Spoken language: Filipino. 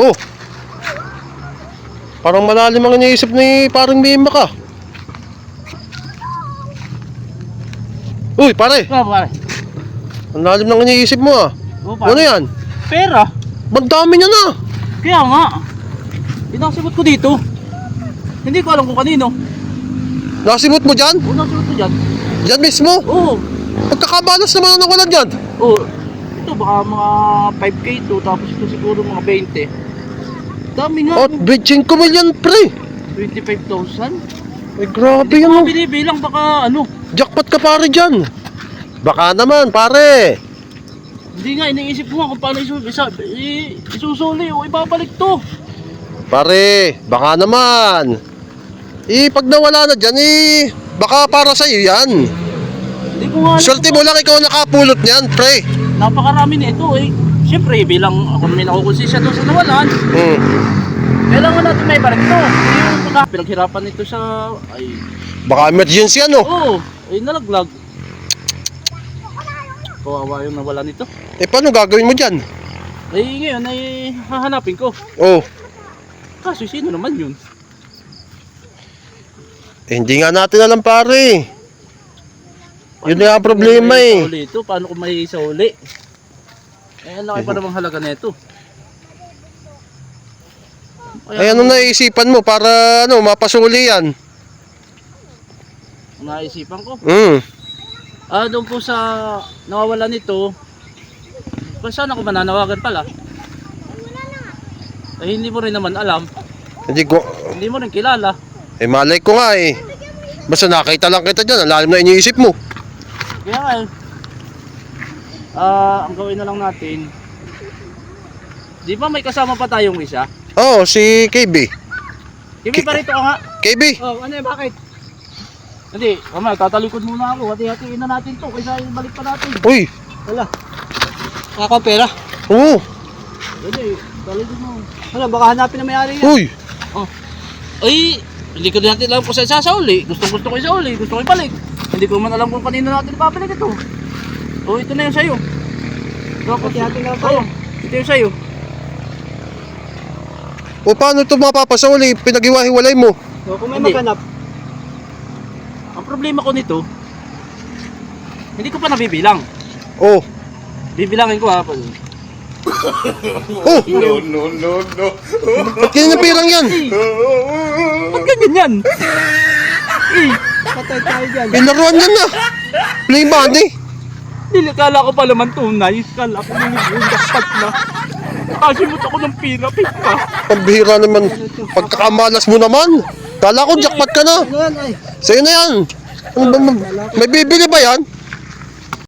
Oh. Parang malalim ang iniisip ni parang Mima ka. Uy, pare. Ikaw, pare. Ang lalim ng iniisip mo ah. Oo, pare. Ano yan? Pera. Ba't dami niya na? Kaya nga. Pinakasibot ko dito. Hindi ko alam kung kanino. Nasimot mo dyan? Oo, nakasibot ko dyan. Dyan mismo? Oo. Pagkakabalas naman ang nawalan dyan. Oo. Ito baka mga 5K to. Tapos ito siguro mga 20. Dami nga. Oh, 25 million pre. 25,000. Ay grabe Hindi yan ko oh. nga binibilang baka ano. Jackpot ka pare dyan. Baka naman pare. Hindi nga, iniisip ko nga kung paano isusuli o ibabalik to. Pare, baka naman. Pag nawala na dyan baka para sa'yo yan. Hindi ko nga alam. Swerte mo lang ikaw nakapulot niyan pre. Napakarami nito eh. Siyempre, bilang ako may nakukonsensya doon sa nawalan, kailangan natin may balik to. Yung pinaghirapan nito sa, ay, Baka emergency ano. oo, ay nalaglag. Kawawa yung nawalan nito. Paano gagawin mo dyan? Ay ngayon ay hahanapin ko. Oh, Kaso sino naman yun? hindi nga natin alam pare. Yun na ang problema eh. Paano kung may isauli? Ang laki pa namang halaga nito. Ay ano naisipan mo para mapasuli yan? Naisipan ko. Mm. Doon po sa nawawalan nito, kung saan ako mananawagan pala? Ay hindi mo rin naman alam, hindi mo rin kilala. Malay ko nga eh. Basta nakita lang kita dyan, ang lalim na iniisip mo. Kaya nga ang gawin na lang natin, di ba may kasama pa tayong isa? Oh, si KB. Kimi pa rito ka nga. KB, Oh, ano bakit? Hindi, mamaya tatalikod muna ako, hati-hatiin na natin to, kaysa balik pa natin. uy. Wala. Ako ang pera. Oo. Hindi, talikod mo. Wala, baka hanapin na may-ari yan. Uy. Oh. Ay, hindi ko natin alam kung saan sasauli. Gusto ko isauli, gusto ko ibalik. Hindi ko man alam kung kanino natin ipapalik ito. Oh, ito na yung sayo. Tapos hati-hati na tayo. Ito yung sayo. O paano ito mapapasuli? Pinag-iwahiwalay mo. So, kung may maghanap. Ang problema ko nito, hindi ko pa nabibilang. Oh. Bibilangin ko ha. Oh. No. Ba't ganyan ang pirang yan? Ba't ganyan yan? Patay tayo dyan. Laruan yan na. Play money. Hindi, kala ko pa naman tunay. Kala ko yung dapat na. Kasimot ako ng pira, pika. Pambihira naman. Pagkakamalas mo naman. Kala ko jackpot ka na. Sa'yo na yan. Ano ba, may bibili ba yan?